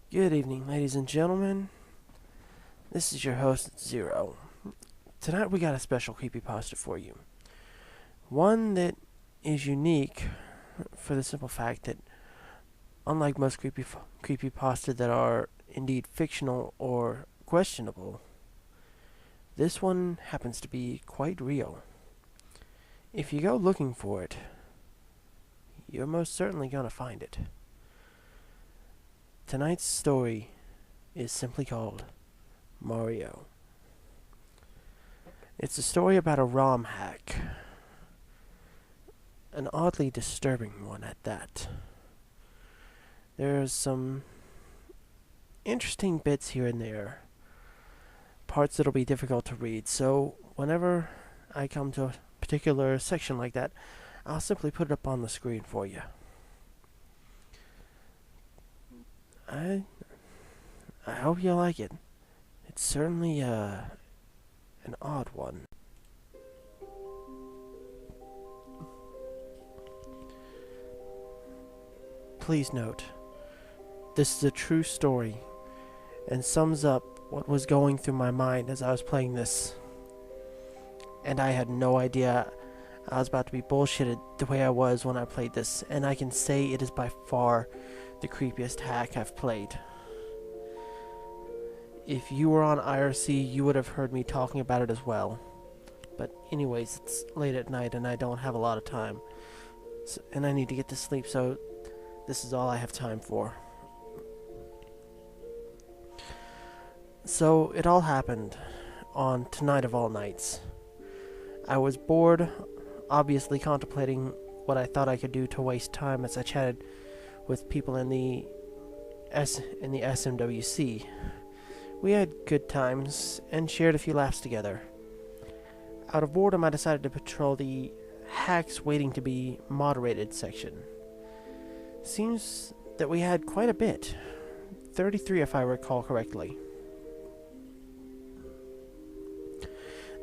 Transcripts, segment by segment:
Good evening, ladies and gentlemen. This is your host, Zero. Tonight we got a special creepypasta for you. One that is unique for the simple fact that, unlike most creepypasta that are indeed fictional or questionable, this one happens to be quite real. If you go looking for it, you're most certainly going to find it. Tonight's story is simply called Mario. It's a story about a ROM hack. An oddly disturbing one at that. There's some interesting bits here and there, parts that'll be difficult to read, so whenever I come to a particular section like that, I'll simply put it up on the screen for you. I hope you like it. It's certainly an odd one. Please note, this is a true story and sums up what was going through my mind as I was playing this. And I had no idea I was about to be bullshitted the way I was when I played this, and I can say it is by far the creepiest hack I've played. If you were on IRC, you would have heard me talking about it as well. But anyways, it's late at night and I don't have a lot of time. And I need to get to sleep, so this is all I have time for. So it all happened on tonight of all nights. I was bored, obviously contemplating what I thought I could do to waste time as I chatted with people in the SMWC. We had good times and shared a few laughs together. Out of boredom, I decided to patrol the hacks waiting to be moderated section. Seems that we had quite a bit. 33 if I recall correctly.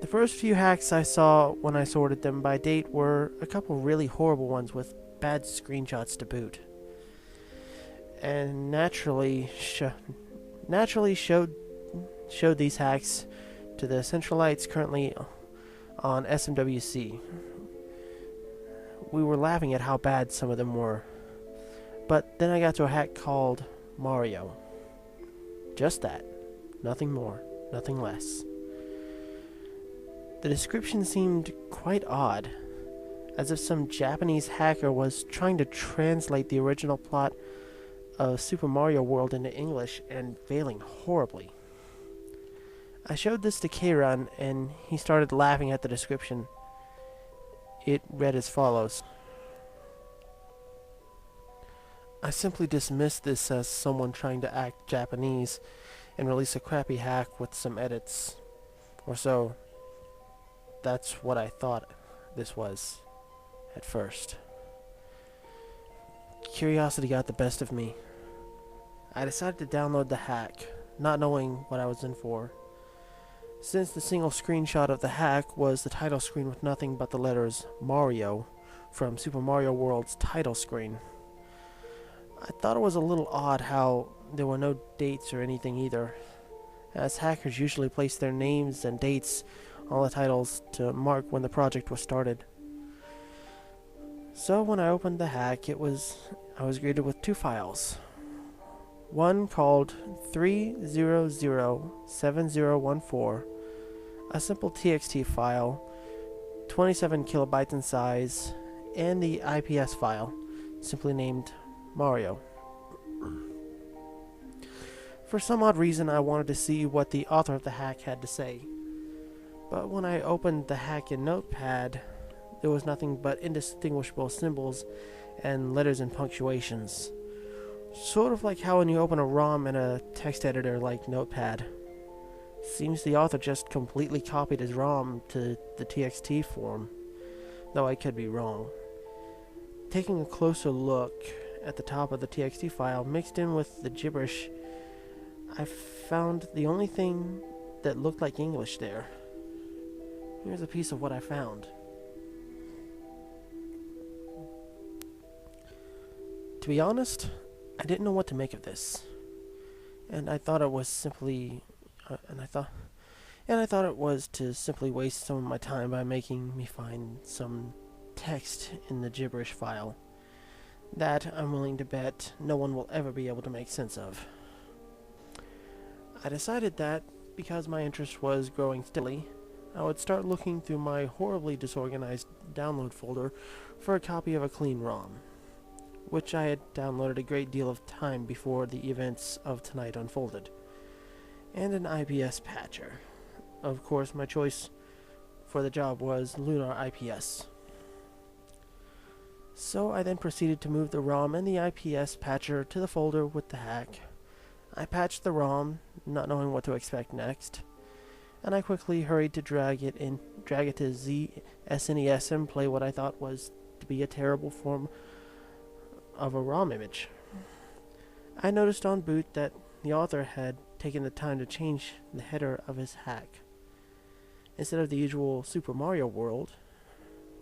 The first few hacks I saw when I sorted them by date were a couple really horrible ones with bad screenshots to boot. And naturally showed these hacks to the Centralites currently on SMWC. We were laughing at how bad some of them were. But then I got to a hack called Mario. Just that. Nothing more, nothing less. The description seemed quite odd, as if some Japanese hacker was trying to translate the original plot of Super Mario World into English and failing horribly. I showed this to Keiran and he started laughing at the description. It read as follows. I simply dismissed this as someone trying to act Japanese and release a crappy hack with some edits. Or so. That's what I thought this was at first. Curiosity got the best of me. I decided to download the hack, not knowing what I was in for. Since the single screenshot of the hack was the title screen with nothing but the letters Mario from Super Mario World's title screen. I thought it was a little odd how there were no dates or anything either, as hackers usually place their names and dates on the titles to mark when the project was started. So when I opened the hack, I was greeted with two files. One called 3007014, a simple TXT file, 27 kilobytes in size, and the IPS file, simply named Mario. For some odd reason, I wanted to see what the author of the hack had to say. But when I opened the hack in Notepad, there was nothing but indistinguishable symbols and letters and punctuations. Sort of like how when you open a ROM in a text editor like Notepad. Seems the author just completely copied his ROM to the TXT form, though I could be wrong. Taking a closer look at the top of the TXT file mixed in with the gibberish, I found the only thing that looked like English there. Here's a piece of what I found. To be honest, I didn't know what to make of this. and I thought it was simply, and I thought it was to simply waste some of my time by making me find some text in the gibberish file that I'm willing to bet no one will ever be able to make sense of. I decided that, because my interest was growing steadily, I would start looking through my horribly disorganized download folder for a copy of a clean ROM, which I had downloaded a great deal of time before the events of tonight unfolded, and an IPS patcher. Of course, my choice for the job was Lunar IPS. So I then proceeded to move the ROM and the IPS patcher to the folder with the hack. I patched the ROM, not knowing what to expect next, and I quickly hurried to drag it to SNES and play what I thought was to be a terrible form of a ROM image. I noticed on boot that the author had taken the time to change the header of his hack. Instead of the usual Super Mario World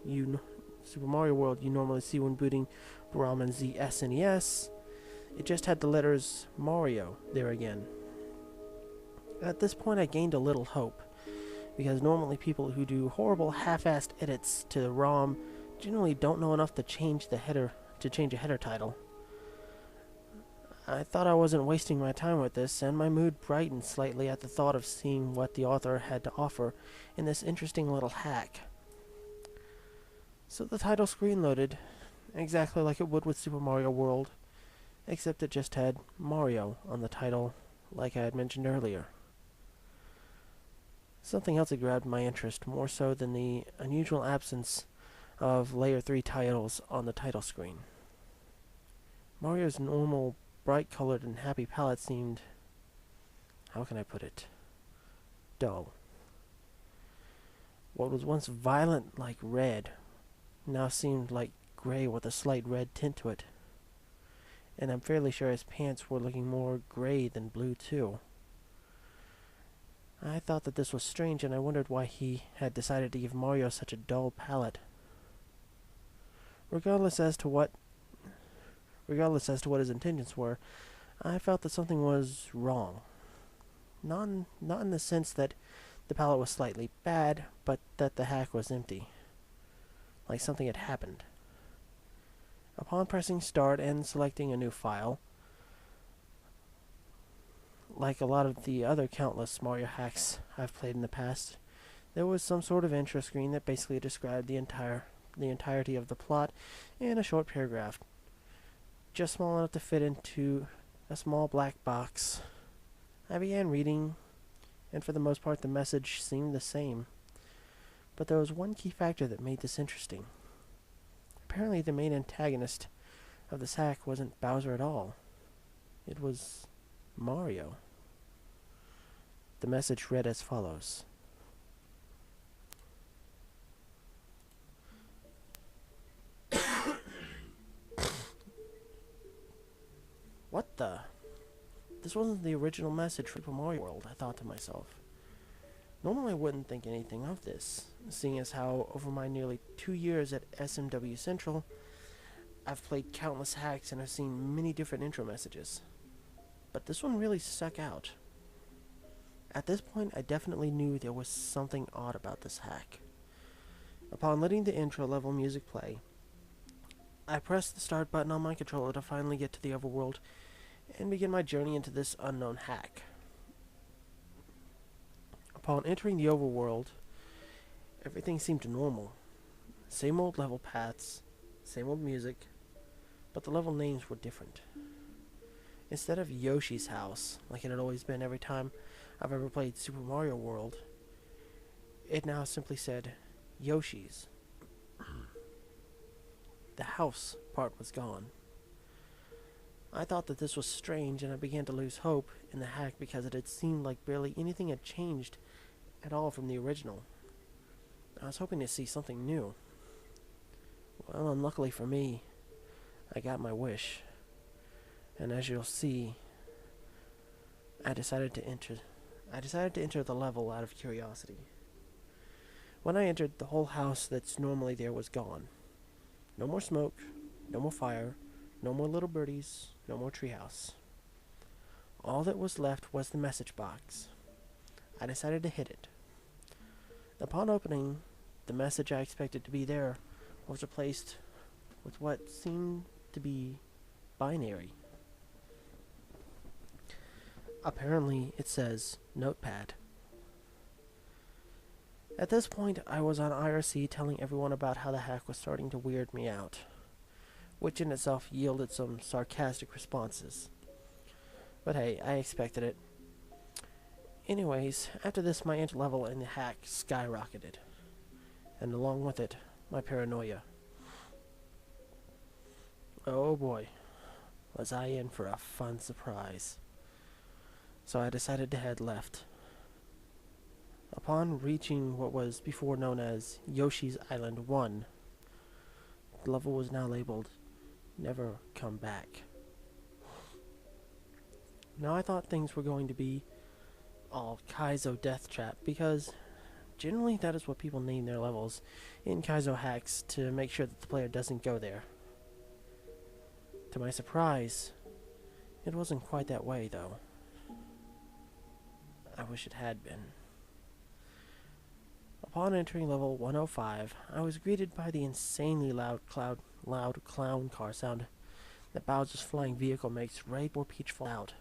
you normally see when booting ROM and SNES, it just had the letters Mario there again. At this point I gained a little hope, because normally people who do horrible half-assed edits to the ROM generally don't know enough to change a header title. I thought I wasn't wasting my time with this, and my mood brightened slightly at the thought of seeing what the author had to offer in this interesting little hack. So the title screen loaded, exactly like it would with Super Mario World, except it just had Mario on the title, like I had mentioned earlier. Something else had grabbed my interest, more so than the unusual absence of Layer 3 titles on the title screen. Mario's normal, bright-colored and happy palette seemed, how can I put it, dull. What was once violent like red now seemed like gray with a slight red tint to it. And I'm fairly sure his pants were looking more gray than blue too. I thought that this was strange, and I wondered why he had decided to give Mario such a dull palette. Regardless as to what his intentions were, I felt that something was wrong. Not in the sense that the palette was slightly bad, but that the hack was empty. Like something had happened. Upon pressing start and selecting a new file, like a lot of the other countless Mario hacks I've played in the past, there was some sort of intro screen that basically described the entirety of the plot in a short paragraph, just small enough to fit into a small black box. I began reading, and for the most part the message seemed the same. But there was one key factor that made this interesting. Apparently the main antagonist of this hack wasn't Bowser at all. It was Mario. The message read as follows. What the? This wasn't the original message for Super Mario World, I thought to myself. Normally I wouldn't think anything of this, seeing as how over my nearly 2 years at SMW Central, I've played countless hacks and have seen many different intro messages. But this one really stuck out. At this point, I definitely knew there was something odd about this hack. Upon letting the intro level music play, I pressed the start button on my controller to finally get to the overworld and begin my journey into this unknown hack. Upon entering the overworld, everything seemed normal. Same old level paths, same old music, but the level names were different. Instead of Yoshi's house, like it had always been every time I've ever played Super Mario World, it now simply said Yoshi's. The house part was gone. I thought that this was strange, and I began to lose hope in the hack because it had seemed like barely anything had changed at all from the original. I was hoping to see something new. Well, unluckily for me, I got my wish. And as you'll see, I decided to enter the level out of curiosity. When I entered, the whole house that's normally there was gone. No more smoke, no more fire, no more little birdies, no more treehouse. All that was left was the message box. I decided to hit it. Upon opening, the message I expected to be there was replaced with what seemed to be binary. Apparently, it says Notepad. At this point, I was on IRC telling everyone about how the hack was starting to weird me out, which in itself yielded some sarcastic responses. But hey, I expected it. Anyways, after this, my int level in the hack skyrocketed, and along with it, my paranoia. Oh boy, was I in for a fun surprise. So I decided to head left. Upon reaching what was before known as Yoshi's Island 1, the level was now labeled Never Come Back. Now I thought things were going to be all Kaizo Death Trap, because generally that is what people name their levels in Kaizo hacks to make sure that the player doesn't go there. To my surprise, it wasn't quite that way though. I wish it had been. Upon entering level 105, I was greeted by the insanely loud clown car sound that Bowser's flying vehicle makes right before Peach falls out.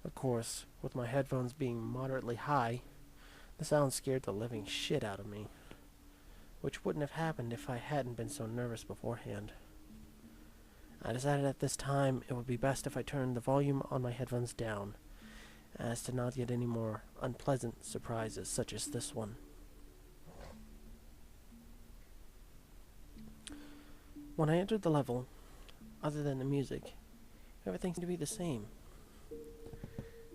Of course, with my headphones being moderately high, the sound scared the living shit out of me, which wouldn't have happened if I hadn't been so nervous beforehand. I decided at this time it would be best if I turned the volume on my headphones down, as to not get any more unpleasant surprises such as this one. When I entered the level, other than the music, everything seemed to be the same.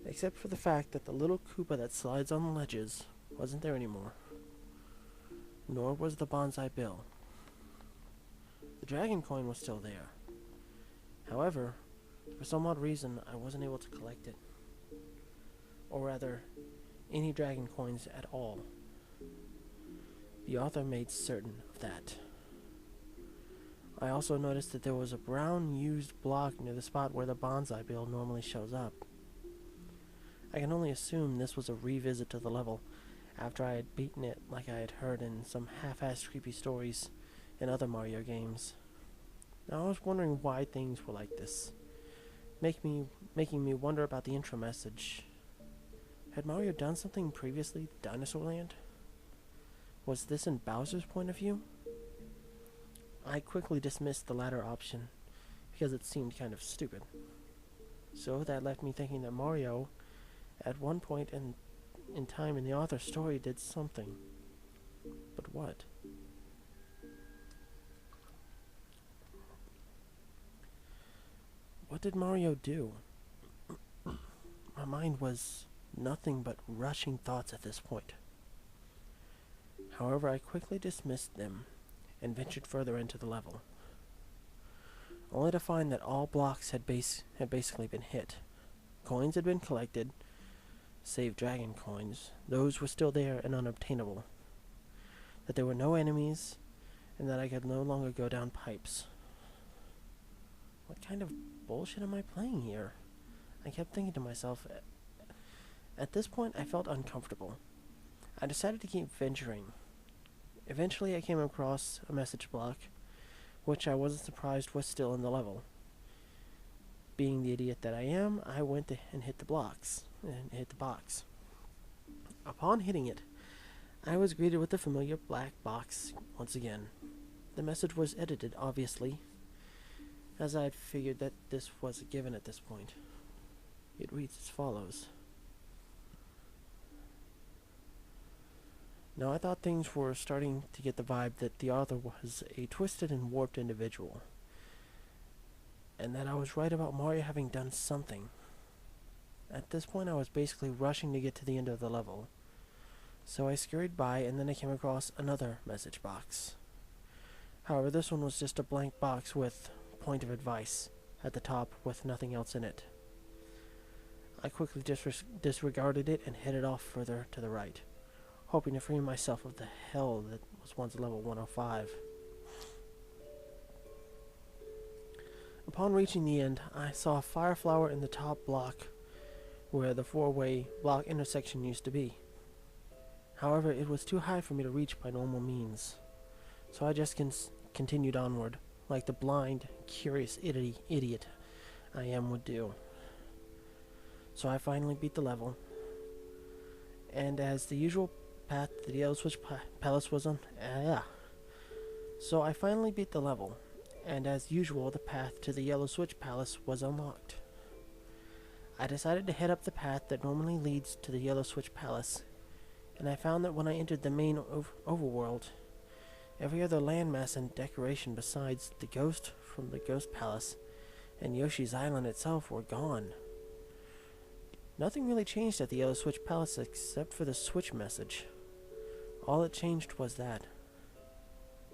Except for the fact that the little Koopa that slides on the ledges wasn't there anymore. Nor was the Bonsai Bill. The Dragon Coin was still there. However, for some odd reason, I wasn't able to collect it. Or rather, any Dragon Coins at all. The author made certain of that. I also noticed that there was a brown used block near the spot where the Bonsai Bill normally shows up. I can only assume this was a revisit to the level after I had beaten it like I had heard in some half-assed creepy stories in other Mario games. Now I was wondering why things were like this, making me wonder about the intro message. Had Mario done something previously to Dinosaur Land? Was this in Bowser's point of view? I quickly dismissed the latter option because it seemed kind of stupid. So that left me thinking that Mario, at one point in time in the author's story, did something. But what? What did Mario do? My mind was nothing but rushing thoughts at this point. However, I quickly dismissed them and ventured further into the level, only to find that all blocks had basically been hit. Coins had been collected, save Dragon Coins. Those were still there and unobtainable. That there were no enemies, and that I could no longer go down pipes. What kind of bullshit am I playing here? I kept thinking to myself. At this point, I felt uncomfortable. I decided to keep venturing. Eventually, I came across a message block, which I wasn't surprised was still in the level. Being the idiot that I am, I went and hit the box. Upon hitting it, I was greeted with the familiar black box once again. The message was edited, obviously, as I had figured that this was a given at this point. It reads as follows. Now, I thought things were starting to get the vibe that the author was a twisted and warped individual, and that I was right about Mario having done something. At this point, I was basically rushing to get to the end of the level, so I scurried by, and then I came across another message box. However, this one was just a blank box with point of advice at the top with nothing else in it. I quickly disregarded it and headed off further to the right, hoping to free myself of the hell that was once level 105. Upon reaching the end, I saw a fire flower in the top block where the four-way block intersection used to be. However, it was too high for me to reach by normal means, so I just continued onward, like the blind, curious idiot I am would do. So I finally beat the level, and as the usual path to the Yellow Switch Palace was on, So I finally beat the level, and as usual, the path to the Yellow Switch Palace was unlocked. I decided to head up the path that normally leads to the Yellow Switch Palace, and I found that when I entered the main overworld, every other landmass and decoration besides the ghost from the Ghost Palace and Yoshi's Island itself were gone. Nothing really changed at the Yellow Switch Palace except for the Switch message. All that changed was that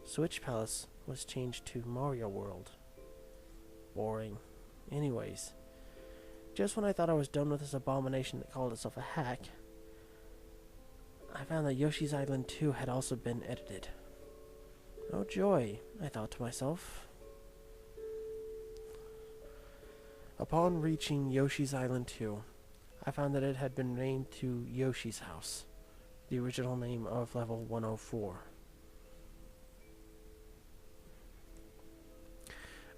Switch Palace was changed to Mario World. Boring. Anyways, just when I thought I was done with this abomination that called itself a hack, I found that Yoshi's Island 2 had also been edited. Oh joy, I thought to myself. Upon reaching Yoshi's Island 2, I found that it had been named to Yoshi's House, the original name of level 104.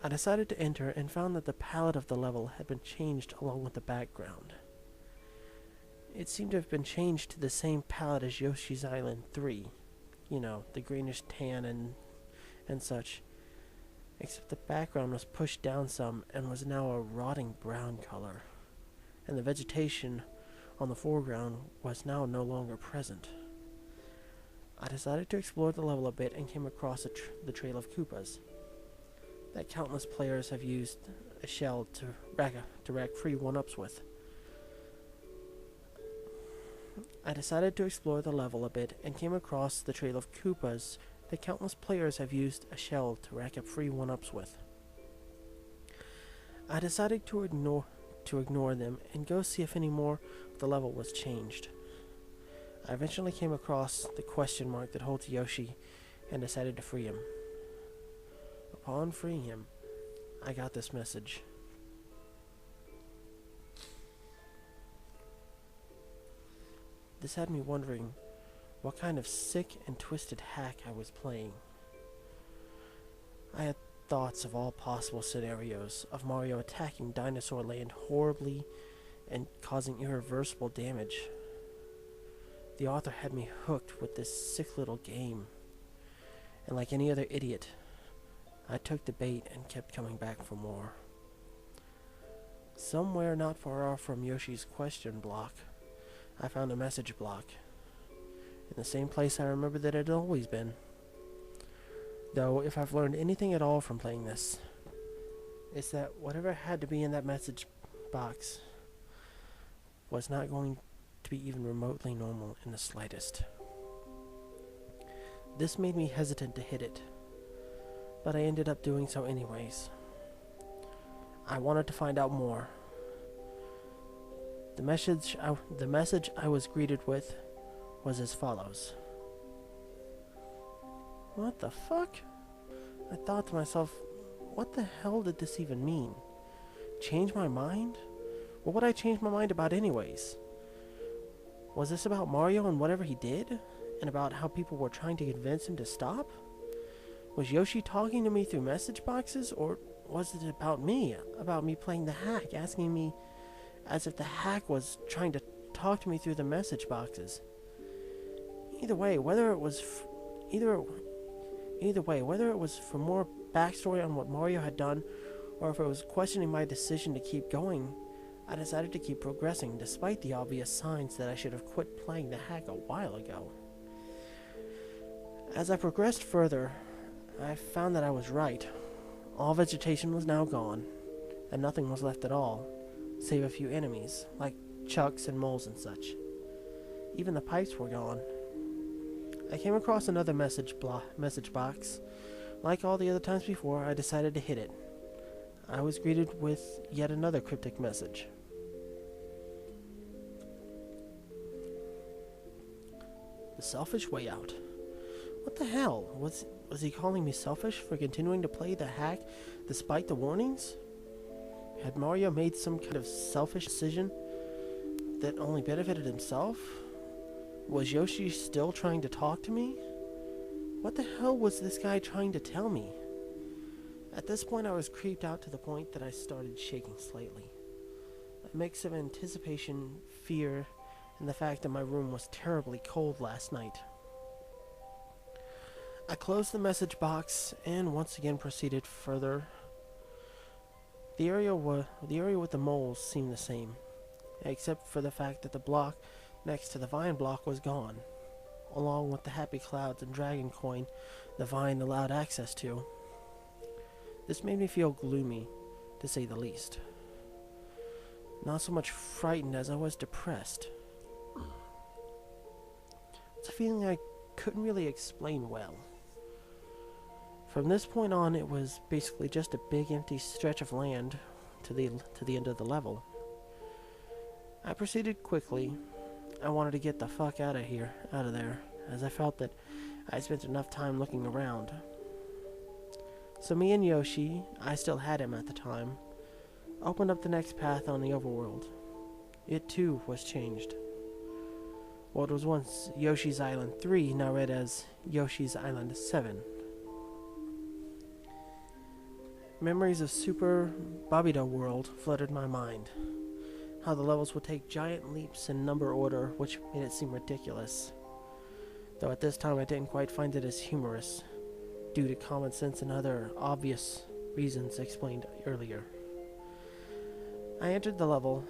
I decided to enter and found that the palette of the level had been changed along with the background. It seemed to have been changed to the same palette as Yoshi's Island 3. You know, the greenish tan and such. Except the background was pushed down some and was now a rotting brown color. And the vegetation on the foreground was now no longer present. I decided to explore the level a bit and came across the Trail of Koopas that countless players have used a shell to rack free one-ups with. I decided to explore the level a bit and came across the Trail of Koopas that countless players have used a shell to rack up free one-ups with. I decided to ignore them and go see if any more of the level was changed. I eventually came across the question mark that holds Yoshi and decided to free him. Upon freeing him, I got this message. This had me wondering what kind of sick and twisted hack I was playing. I had thoughts of all possible scenarios of Mario attacking Dinosaur Land horribly and causing irreversible damage. The author had me hooked with this sick little game, and like any other idiot, I took the bait and kept coming back for more. Somewhere not far off from Yoshi's question block, I found a message block, in the same place I remember that it had always been. Though, if I've learned anything at all from playing this, it's that whatever had to be in that message box was not going to be even remotely normal in the slightest. This made me hesitant to hit it, but I ended up doing so anyways. I wanted to find out more. The message I was greeted with was as follows. What the fuck? I thought to myself, what the hell did this even mean? Change my mind? What would I change my mind about anyways? Was this about Mario and whatever he did? And about how people were trying to convince him to stop? Was Yoshi talking to me through message boxes? Or was it about me? About me playing the hack, asking me as if the hack was trying to talk to me through the message boxes? Either way, whether it was for more backstory on what Mario had done, or if it was questioning my decision to keep going, I decided to keep progressing despite the obvious signs that I should have quit playing the hack a while ago. As I progressed further, I found that I was right. All vegetation was now gone, and nothing was left at all, save a few enemies, like chucks and moles and such. Even the pipes were gone. I came across another message box. Like all the other times before, I decided to hit it. I was greeted with yet another cryptic message. The selfish way out. What the hell? Was he calling me selfish for continuing to play the hack despite the warnings? Had Mario made some kind of selfish decision that only benefited himself? Was Yoshi still trying to talk to me? What the hell was this guy trying to tell me? At this point, I was creeped out to the point that I started shaking slightly. A mix of anticipation, fear, and the fact that my room was terribly cold last night. I closed the message box and once again proceeded further. The area with the moles seemed the same, except for the fact that the block next to the vine block was gone, along with the happy clouds and dragon coin the vine allowed access to. This made me feel gloomy, to say the least. Not so much frightened as I was depressed. It's a feeling I couldn't really explain well. From this point on, it was basically just a big empty stretch of land to the end of the level. I proceeded quickly. I wanted to get the fuck out of there, as I felt that I spent enough time looking around. So me and Yoshi, I still had him at the time, opened up the next path on the overworld. It too was changed. What was once Yoshi's Island 3 now read as Yoshi's Island 7. Memories of Super Babida World flooded my mind. How the levels would take giant leaps in number order, which made it seem ridiculous. Though at this time I didn't quite find it as humorous, due to common sense and other obvious reasons explained earlier. I entered the level.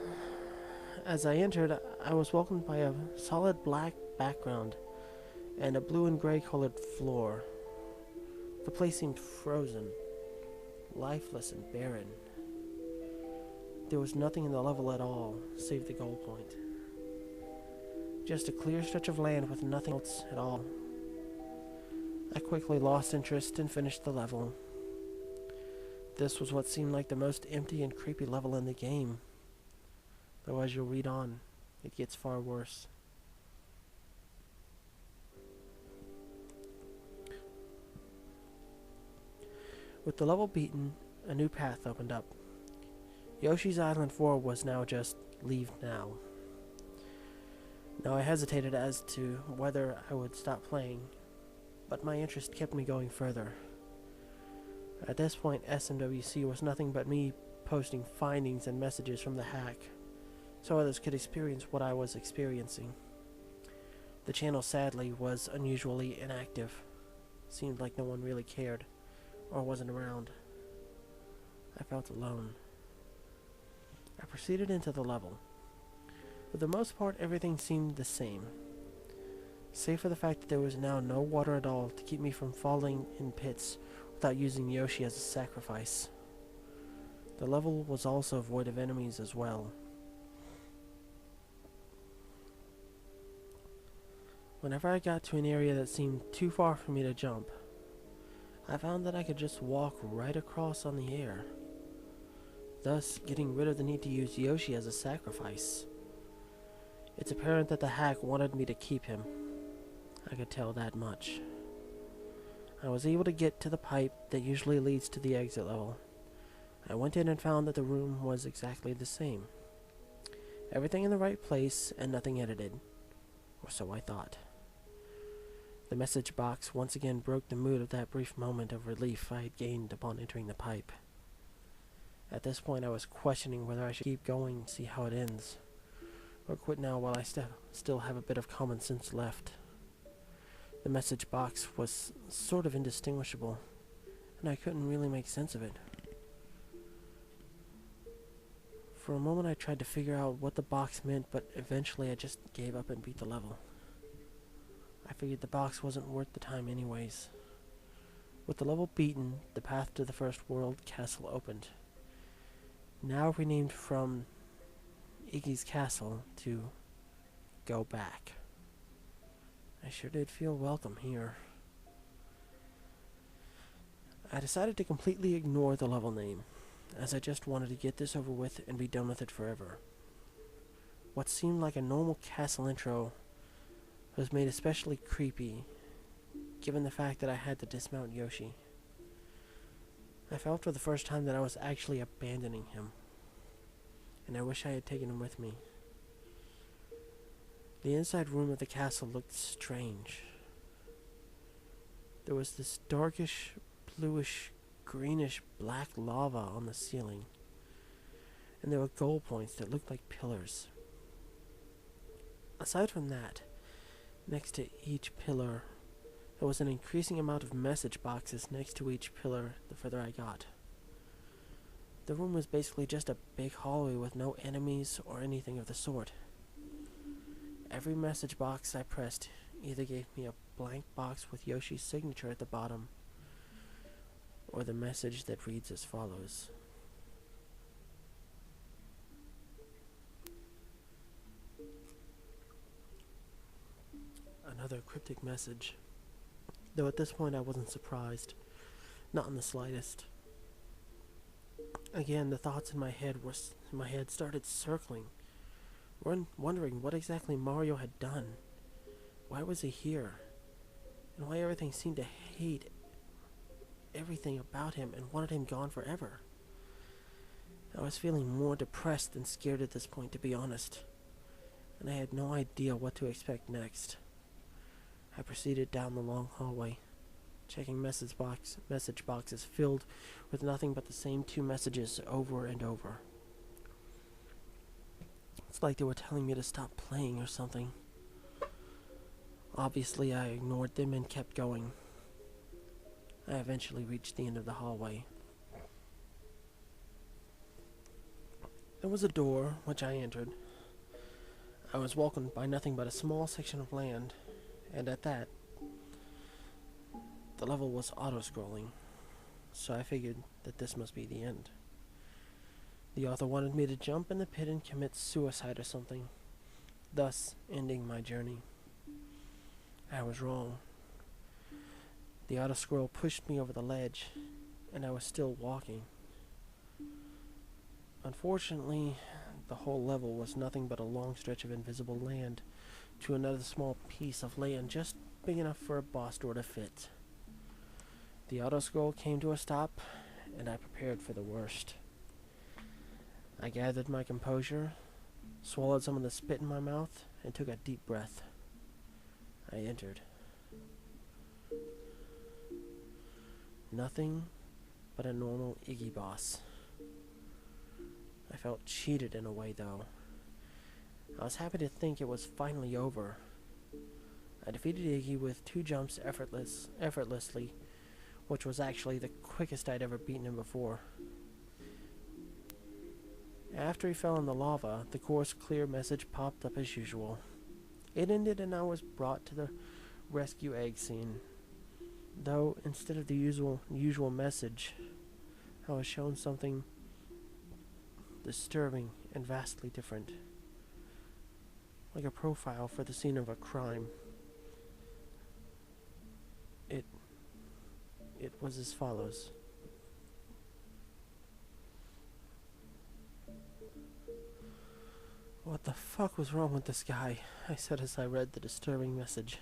As I entered, I was welcomed by a solid black background and a blue and gray colored floor. The place seemed frozen, lifeless and barren. There was nothing in the level at all, save the goal point. Just a clear stretch of land with nothing else at all. I quickly lost interest and finished the level. This was what seemed like the most empty and creepy level in the game. Though as you'll read on, it gets far worse. With the level beaten, a new path opened up. Yoshi's Island 4 was now just leave now. Now I hesitated as to whether I would stop playing, but my interest kept me going further. At this point, SMWC was nothing but me posting findings and messages from the hack, so others could experience what I was experiencing. The channel, sadly, was unusually inactive. Seemed like no one really cared, or wasn't around. I felt alone. I proceeded into the level. For the most part, everything seemed the same, save for the fact that there was now no water at all to keep me from falling in pits without using Yoshi as a sacrifice. The level was also void of enemies as well. Whenever I got to an area that seemed too far for me to jump, I found that I could just walk right across on the air, thus getting rid of the need to use Yoshi as a sacrifice. It's apparent that the hack wanted me to keep him. I could tell that much. I was able to get to the pipe that usually leads to the exit level. I went in and found that the room was exactly the same. Everything in the right place and nothing edited, or so I thought. The message box once again broke the mood of that brief moment of relief I had gained upon entering the pipe. At this point I was questioning whether I should keep going and see how it ends, or quit now while I still have a bit of common sense left. The message box was sort of indistinguishable, and I couldn't really make sense of it. For a moment I tried to figure out what the box meant, but eventually I just gave up and beat the level. I figured the box wasn't worth the time anyways. With the level beaten, the path to the first world castle opened. Now renamed from Iggy's Castle to Go Back. I sure did feel welcome here. I decided to completely ignore the level name, as I just wanted to get this over with and be done with it forever. What seemed like a normal castle intro was made especially creepy, given the fact that I had to dismount Yoshi. I felt for the first time that I was actually abandoning him, and I wish I had taken him with me. The inside room of the castle looked strange. There was this darkish, bluish, greenish black lava on the ceiling, and there were goal points that looked like pillars. Aside from that, next to each pillar, there was an increasing amount of message boxes next to each pillar the further I got. The room was basically just a big hallway with no enemies or anything of the sort. Every message box I pressed either gave me a blank box with Yoshi's signature at the bottom, or the message that reads as follows. Another cryptic message. Though at this point I wasn't surprised. Not in the slightest. Again, the thoughts in my head started circling, wondering what exactly Mario had done. Why was he here? And why everything seemed to hate everything about him and wanted him gone forever. I was feeling more depressed than scared at this point, to be honest, and I had no idea what to expect next. I proceeded down the long hallway, checking message boxes filled with nothing but the same two messages over and over. It's like they were telling me to stop playing or something. Obviously, I ignored them and kept going. I eventually reached the end of the hallway. There was a door, which I entered. I was welcomed by nothing but a small section of land, and at that, the level was auto-scrolling, so I figured that this must be the end. The author wanted me to jump in the pit and commit suicide or something, thus ending my journey. I was wrong. The auto-scroll pushed me over the ledge, and I was still walking. Unfortunately, the whole level was nothing but a long stretch of invisible land to another small piece of land just big enough for a boss door to fit. The auto-scroll came to a stop, and I prepared for the worst. I gathered my composure, swallowed some of the spit in my mouth, and took a deep breath. I entered. Nothing but a normal Iggy boss. I felt cheated in a way, though. I was happy to think it was finally over. I defeated Iggy with 2 jumps effortlessly, which was actually the quickest I'd ever beaten him before. After he fell in the lava, the course clear message popped up as usual. It ended and I was brought to the rescue egg scene. Though, instead of the usual message, I was shown something disturbing and vastly different. Like a profile for the scene of a crime. It was as follows. What the fuck was wrong with this guy? I said as I read the disturbing message.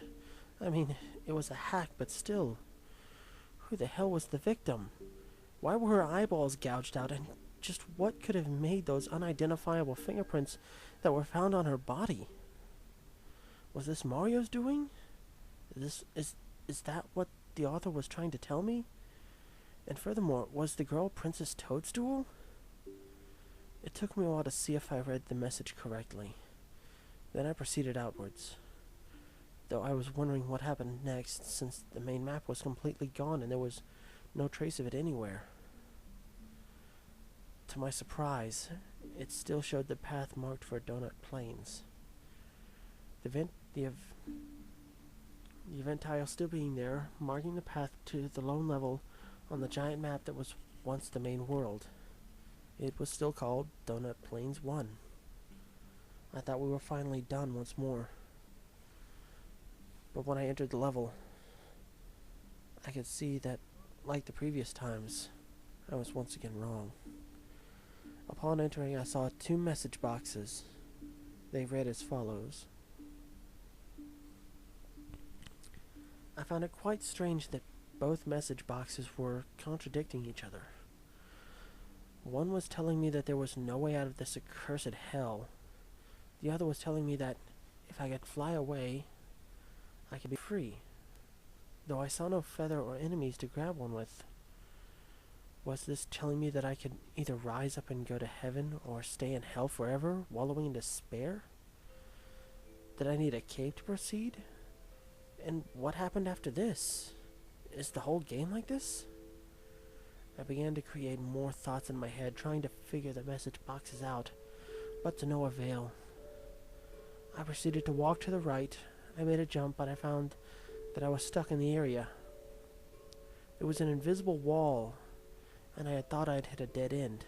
I mean, it was a hack, but still. Who the hell was the victim? Why were her eyeballs gouged out, and just what could have made those unidentifiable fingerprints that were found on her body? Was this Mario's doing? Is that what the author was trying to tell me? And furthermore, was the girl Princess Toadstool? It took me a while to see if I read the message correctly. Then I proceeded outwards, though I was wondering what happened next, since the main map was completely gone and there was no trace of it anywhere. To my surprise, it still showed the path marked for Donut Plains. The event tile still being there, marking the path to the lone level on the giant map that was once the main world. It was still called Donut Plains 1. I thought we were finally done once more. But when I entered the level, I could see that, like the previous times, I was once again wrong. Upon entering, I saw 2 message boxes. They read as follows. I found it quite strange that both message boxes were contradicting each other. One was telling me that there was no way out of this accursed hell. The other was telling me that if I could fly away, I could be free. Though I saw no feather or enemies to grab one with. Was this telling me that I could either rise up and go to heaven or stay in hell forever, wallowing in despair? Did I need a cave to proceed? And what happened after this? Is the whole game like this? I began to create more thoughts in my head, trying to figure the message boxes out, but to no avail. I proceeded to walk to the right. I made a jump, but I found that I was stuck in the area. It was an invisible wall, and I had thought I'd hit a dead end.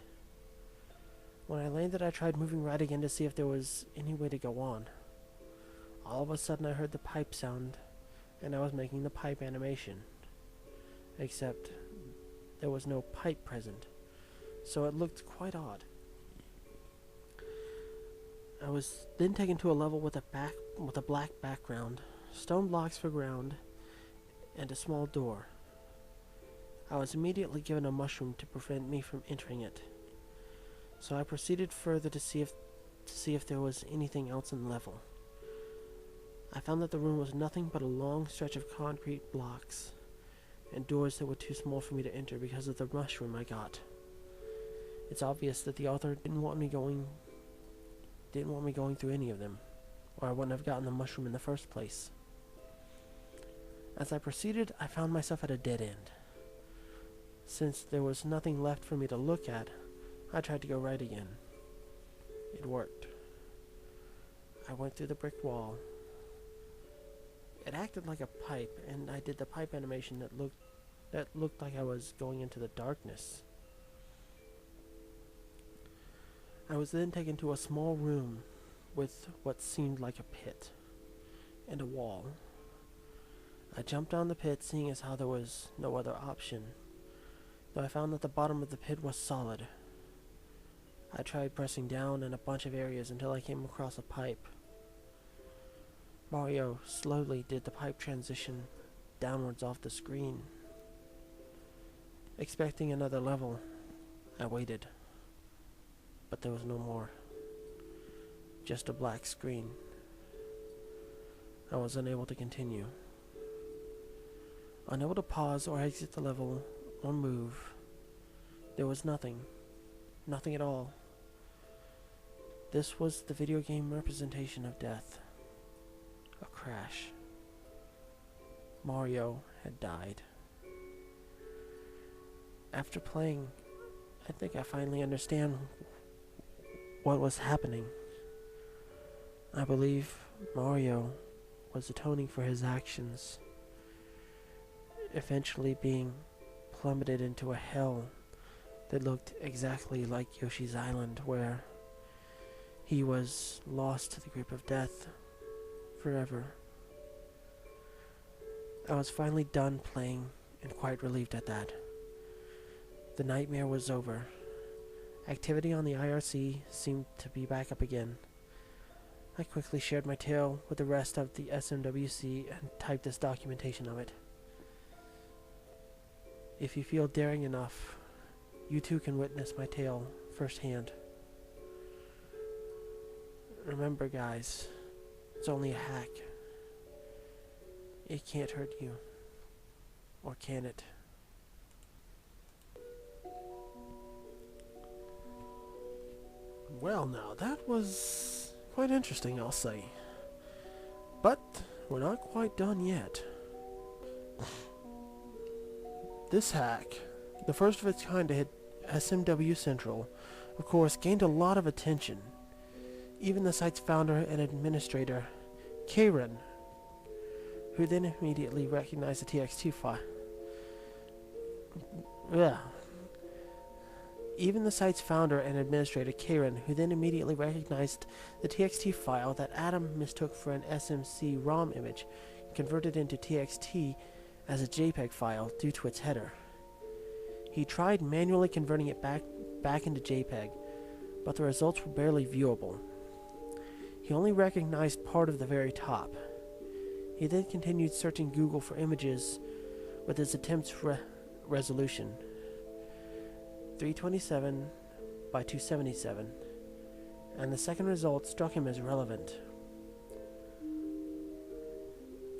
When I landed, I tried moving right again to see if there was any way to go on. All of a sudden, I heard the pipe sound, and I was making the pipe animation. Except there was no pipe present, so it looked quite odd. I was then taken to a level with a black background, stone blocks for ground, and a small door. I was immediately given a mushroom to prevent me from entering it, so I proceeded further to see if there was anything else in the level. I found that the room was nothing but a long stretch of concrete blocks and doors that were too small for me to enter because of the mushroom I got. It's obvious that the author didn't want me going through any of them, or I wouldn't have gotten the mushroom in the first place. As I proceeded, I found myself at a dead end. Since there was nothing left for me to look at, I tried to go right again. It worked. I went through the brick wall. It acted like a pipe, and I did the pipe animation that looked like I was going into the darkness. I was then taken to a small room with what seemed like a pit and a wall. I jumped down the pit, seeing as how there was no other option, though I found that the bottom of the pit was solid. I tried pressing down in a bunch of areas until I came across a pipe. Mario slowly did the pipe transition downwards off the screen. Expecting another level, I waited. But there was no more. Just a black screen. I was unable to continue. Unable to pause or exit the level or move. There was nothing. Nothing at all. This was the video game representation of death. A crash. Mario had died. After playing, I think I finally understand what was happening. I believe Mario was atoning for his actions, eventually being plummeted into a hell that looked exactly like Yoshi's Island, where he was lost to the grip of death forever. I was finally done playing and quite relieved at that. The nightmare was over. Activity on the IRC seemed to be back up again. I quickly shared my tale with the rest of the SMWC and typed this documentation of it. If you feel daring enough, you too can witness my tale firsthand. Remember, guys, it's only a hack. It can't hurt you. Or can it? Well, now, that was quite interesting, I'll say. But we're not quite done yet. This hack, the first of its kind to hit SMW Central, of course, gained a lot of attention. Even the site's founder and administrator, Karen, who then immediately recognized the TXT file. Even the site's founder and administrator, Karen, who then immediately recognized the TXT file that Adam mistook for an SMC ROM image, converted into TXT as a JPEG file due to its header. He tried manually converting it back into JPEG, but the results were barely viewable. He only recognized part of the very top. He then continued searching Google for images with his attempts for resolution. 327 by 277, and the second result struck him as relevant.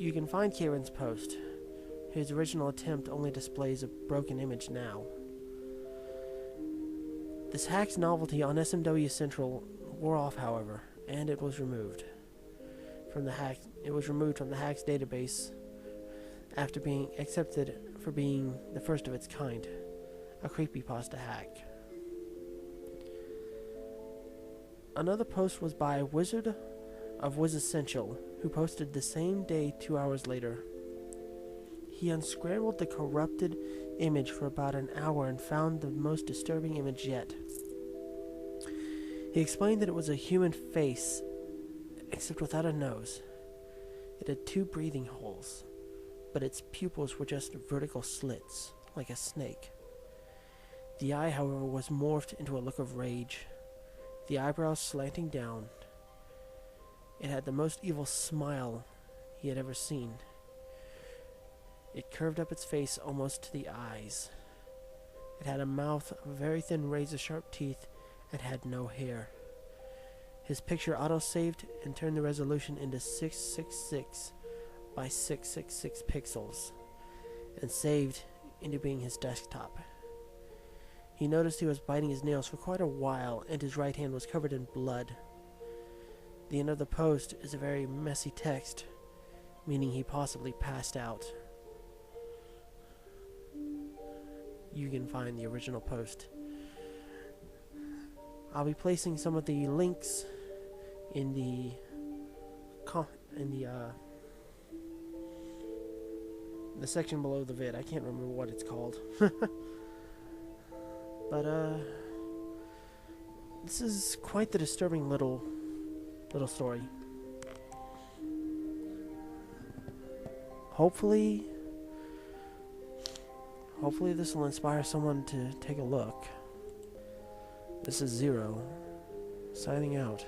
You can find Kieran's post. His original attempt only displays a broken image now. This hack's novelty on SMW Central wore off, however, and it was removed from the hack's database after being accepted for being the first of its kind, a creepypasta hack. Another post was by Wizard of Wizessential, who posted the same day 2 hours later. He unscrambled the corrupted image for about an hour and found the most disturbing image yet. He explained that it was a human face, except without a nose. It had 2 breathing holes, but its pupils were just vertical slits, like a snake. The eye, however, was morphed into a look of rage, the eyebrows slanting down. It had the most evil smile he had ever seen. It curved up its face almost to the eyes. It had a mouth of very thin razor-sharp teeth and had no hair. His picture auto-saved and turned the resolution into 666 by 666 pixels, and saved into being his desktop. He noticed he was biting his nails for quite a while, and his right hand was covered in blood. The end of the post is a very messy text, meaning he possibly passed out. You can find the original post. I'll be placing some of the links in the section below the vid. I can't remember what it's called. But this is quite the disturbing little story. Hopefully this will inspire someone to take a look. This is Zero, signing out.